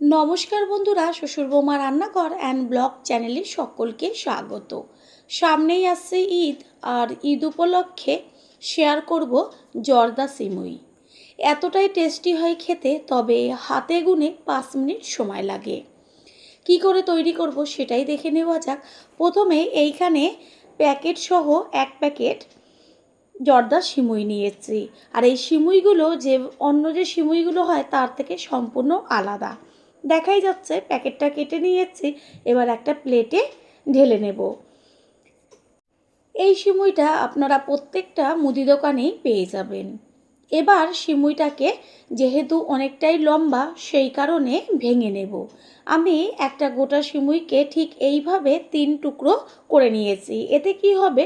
নমস্কার বন্ধুরা, শ্বশুর বৌমা রান্নাঘর অ্যান্ড ব্লগ চ্যানেলে সকলকে স্বাগত। সামনেই আসছে ঈদ, আর ঈদ উপলক্ষে শেয়ার করব জর্দা সিমুই। এতটাই টেস্টি হয় খেতে, তবে হাতে গুনে 5 মিনিট সময় লাগে। কি করে তৈরি করব সেটাই দেখে নেওয়া যাক। প্রথমে এইখানে প্যাকেট সহ 1 প্যাকেট জর্দা সিমুই নিয়েছি। আর এই সিমুইগুলো যে অন্য যে সিমুইগুলো হয় তার থেকে সম্পূর্ণ আলাদা। দেখাই যাচ্ছে প্যাকেটটা কেটে নিয়েছি। এবার একটা প্লেটে ঢেলে নেব। এই সিমুইটা আপনারা প্রত্যেকটা মুদি দোকানেই পেয়ে যাবেন। এবার সিমুইটাকে যেহেতু অনেকটাই লম্বা, সেই কারণে ভেঙে নেব। আমি একটা গোটা সিমুইকে ঠিক এইভাবে 3 টুকরো করে নিয়েছি। এতে কি হবে,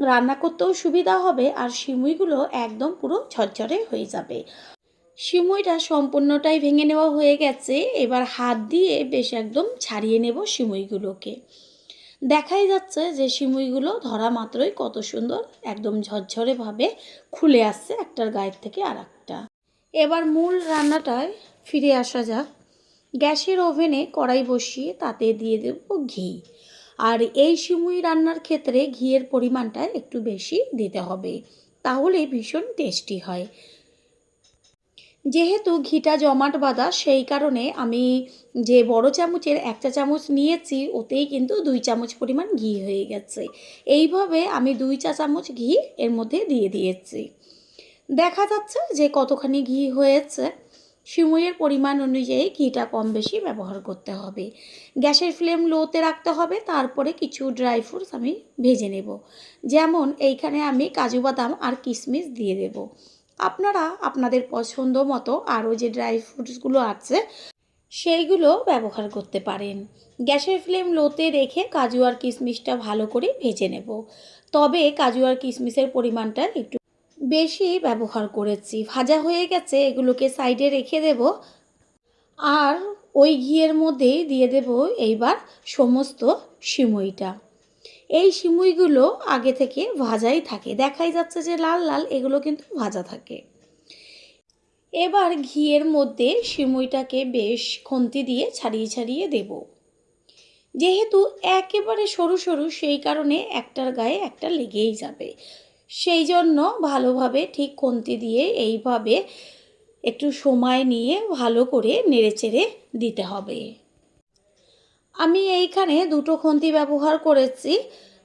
রান্না করতেও সুবিধা হবে, আর সিমুইগুলো একদম পুরো ঝরঝরে হয়ে যাবে। সিমুইটা সম্পূর্ণটাই ভেঙে নেওয়া হয়ে গেছে। এবার হাত দিয়ে বেশ একদম ছাড়িয়ে নেব সিমুইগুলোকে। দেখাই যাচ্ছে যে সিমুইগুলো ধরা মাত্রই কত সুন্দর একদম ঝরঝরেভাবে খুলে আসছে একটার গায়ের থেকে আর একটা। এবার মূল রান্নাটায় ফিরে আসা যাক। গ্যাসের ওভেনে কড়াই বসিয়ে তাতে দিয়ে দেব ঘি। আর এই সিমুই রান্নার ক্ষেত্রে ঘিয়ের পরিমাণটা একটু বেশি দিতে হবে, তাহলে ভীষণ টেস্টি হয়। যেহেতু ঘিটা জমাট বাঁধা, সেই কারণে আমি যে বড় চামচের 1 চা চামচ নিয়েছি, ওতেই কিন্তু 2 চামচ পরিমাণ ঘি হয়ে গেছে। এইভাবে আমি 2 চা চামচ ঘি এর মধ্যে দিয়ে দিয়েছি। দেখা যাচ্ছে যে কতখানি ঘি হয়েছে। সিমুইয়ের পরিমাণ অনুযায়ী ঘিটা কম বেশি ব্যবহার করতে হবে। গ্যাসের ফ্লেম লোতে রাখতে হবে। তারপরে কিছু ড্রাই ফ্রুটস আমি ভেজে নেব। যেমন এইখানে আমি কাজু বাদাম আর কিশমিশ দিয়ে দেব। আপনারা আপনাদের পছন্দ মতো আরও যে ড্রাই ফ্রুটসগুলো আছে সেইগুলো ব্যবহার করতে পারেন। গ্যাসের ফ্লেম লোতে রেখে কাজু আর কিশমিশটা ভালো করে ভেজে নেব। তবে কাজু আর কিশমিশের পরিমাণটা একটু বেশি ব্যবহার করেছি। ভাজা হয়ে গেছে, এগুলোকে সাইডে রেখে দেব। আর ওই ঘিয়ের মধ্যেই দিয়ে দেব এইবার সমস্ত সিমুইটা। এই সিমুইগুলো আগে থেকে ভাজাই থাকে। দেখাই যাচ্ছে যে লাল লাল, এগুলো কিন্তু ভাজা থাকে। এবার ঘিয়ের মধ্যে সিমুইটাকে বেশ খুন্তি দিয়ে ছাড়িয়ে ছাড়িয়ে দেব। যেহেতু একেবারে সরু সরু, সেই কারণে একটার গায়ে একটা লেগেই যাবে। সেই জন্য ভালোভাবে ঠিক খুন্তি দিয়ে এইভাবে একটু সময় নিয়ে ভালো করে নেড়েচেড়ে দিতে হবে। আমি এইখানে 2টো খুন্তি ব্যবহার করেছি।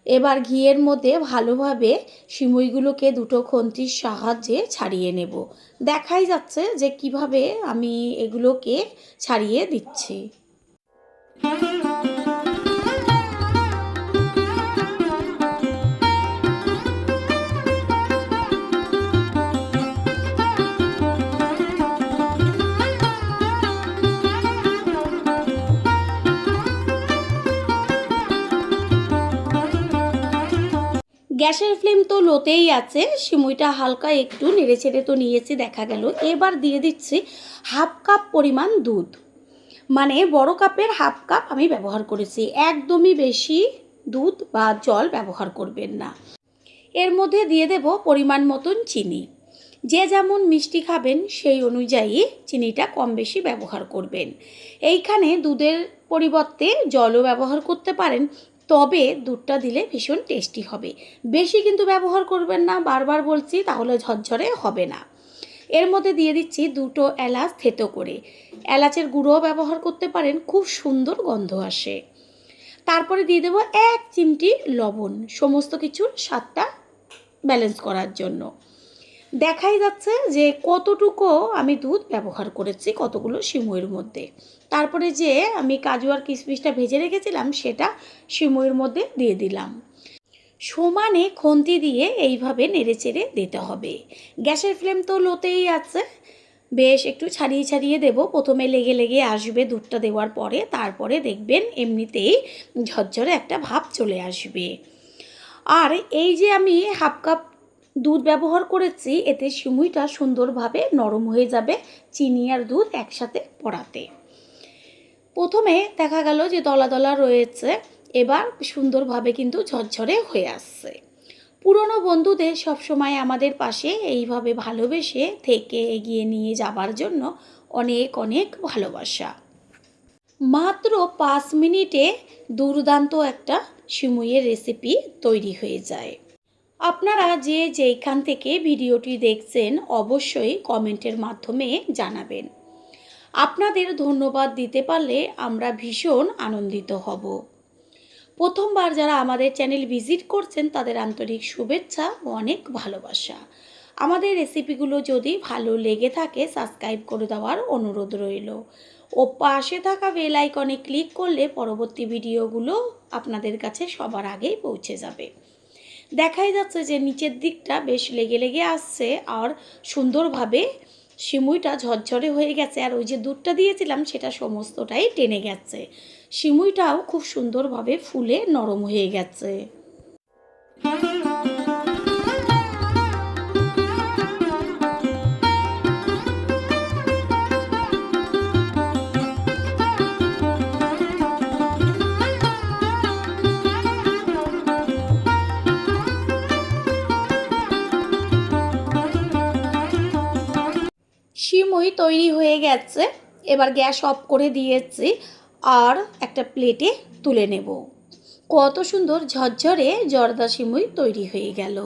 এবার ঘিয়ের মধ্যে ভালোভাবে সিমুইগুলোকে 2টো খুন্তির সাহায্যে ছাড়িয়ে নেব। দেখাই যাচ্ছে যে কিভাবে আমি এগুলোকে ছাড়িয়ে দিচ্ছি। গ্যাসের ফ্লেম তো লোতেই আছে। সিমুইটা হালকা একটু নেড়েচেড়ে তো নিয়েছি, দেখা গেল। এবার দিয়ে দিচ্ছি 1/2 কাপ পরিমাণ দুধ। মানে বড় কাপের 1/2 কাপ আমি ব্যবহার করেছি। একদমই বেশি দুধ বা জল ব্যবহার করবেন না। এর মধ্যে দিয়ে দেব পরিমাণ মতন চিনি। যে যেমন মিষ্টি খাবেন সেই অনুযায়ী চিনিটা কম বেশি ব্যবহার করবেন। এইখানে দুধের পরিবর্তে জলও ব্যবহার করতে পারেন, তবে দুধটা দিলে ভীষণ টেস্টি হবে। বেশি কিন্তু ব্যবহার করবেন না, বারবার বলছি, তাহলে ঝরঝরে হবে না। এর মধ্যে দিয়ে দিচ্ছি 2টো এলাচ থেতো করে। এলাচের গুঁড়োও ব্যবহার করতে পারেন, খুব সুন্দর গন্ধ আসে। তারপরে দিয়ে দেবো 1 চিমটি লবণ, সমস্ত কিছুর স্বাদটা ব্যালেন্স করার জন্য। দেখাই যাচ্ছে যে কতটুকু আমি দুধ ব্যবহার করেছি কতগুলো সিমুইয়ের মধ্যে। তারপরে যে আমি কাজু আর কিশমিশটা ভেজে রেখেছিলাম সেটা সিমুইয়ের মধ্যে দিয়ে দিলাম। সমানে খুন্তি দিয়ে এইভাবে নেড়েচেড়ে দিতে হবে। গ্যাসের ফ্লেম তো লোতেই আছে। বেশ একটু ছাড়িয়ে ছাড়িয়ে দেব। প্রথমে লেগে লেগে আসবে দুধটা দেওয়ার পরে, তারপরে দেখবেন এমনিতেই ঝরঝরে একটা ভাব চলে আসবে। আর এই যে আমি 1/2 কাপ দুধ ব্যবহার করেছি, এতে সিমুইটা সুন্দরভাবে নরম হয়ে যাবে চিনি আর দুধ একসাথে পড়াতে। প্রথমে দেখা গেল যে দলা দলা রয়েছে, এবার সুন্দরভাবে কিন্তু ঝরঝরে হয়ে আসছে। পুরনো বন্ধুদের সবসময় আমাদের পাশে এইভাবে ভালোবেসে থেকে এগিয়ে নিয়ে যাবার জন্য অনেক অনেক ভালোবাসা। মাত্র 5 মিনিটে দুর্দান্ত একটা সিমুইয়ের রেসিপি তৈরি হয়ে যায়। আপনারা যে যেইখান থেকে ভিডিওটি দেখছেন অবশ্যই কমেন্টের মাধ্যমে জানাবেন। আপনাদের ধন্যবাদ দিতে পারলে আমরা ভীষণ আনন্দিত হব। প্রথমবার যারা আমাদের চ্যানেল ভিজিট করছেন তাদের আন্তরিক শুভেচ্ছা ও অনেক ভালোবাসা। আমাদের রেসিপিগুলো যদি ভালো লেগে থাকে সাবস্ক্রাইব করে দেওয়ার অনুরোধ রইল ও পাশে থাকা বেল আইকনে ক্লিক করলে পরবর্তী ভিডিওগুলো আপনাদের কাছে সবার আগেই পৌঁছে যাবে। দেখাই যাচ্ছে যে নিচের দিকটা বেশ লেগে লেগে আসছে আর সুন্দরভাবে সিমুইটা ঝরঝরে হয়ে গেছে, আর ওই যে দুধটা দিয়েছিলাম সেটা সমস্তটাই টেনে গেছে। সিমুইটাও খুব সুন্দরভাবে ফুলে নরম হয়ে গেছে। সিমুই তৈরি হয়ে গেছে, এবার গ্যাস অফ করে দিয়েছি আর একটা প্লেটে তুলে নেব। কত সুন্দর ঝরঝরে জর্দা সিমুই তৈরি হয়ে গেল।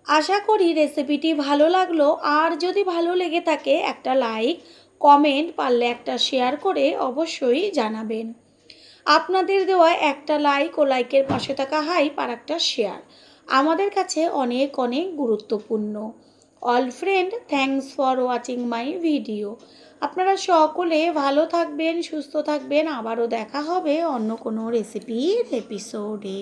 আশা করি রেসিপিটি ভালো লাগলো, আর যদি ভালো লেগে থাকে একটা লাইক, কমেন্ট, পারলে একটা শেয়ার করে অবশ্যই জানাবেন। আপনাদের দেওয়া একটা লাইক ও লাইকের পাশে থাকা হাইপ আর একটা শেয়ার আমাদের কাছে অনেক অনেক গুরুত্বপূর্ণ। All friend, thanks for watching my video. আপনারা সকলে ভালো থাকবেন, সুস্থ থাকবেন। আবারও দেখা হবে অন্য কোনো রেসিপির এপিসোডে।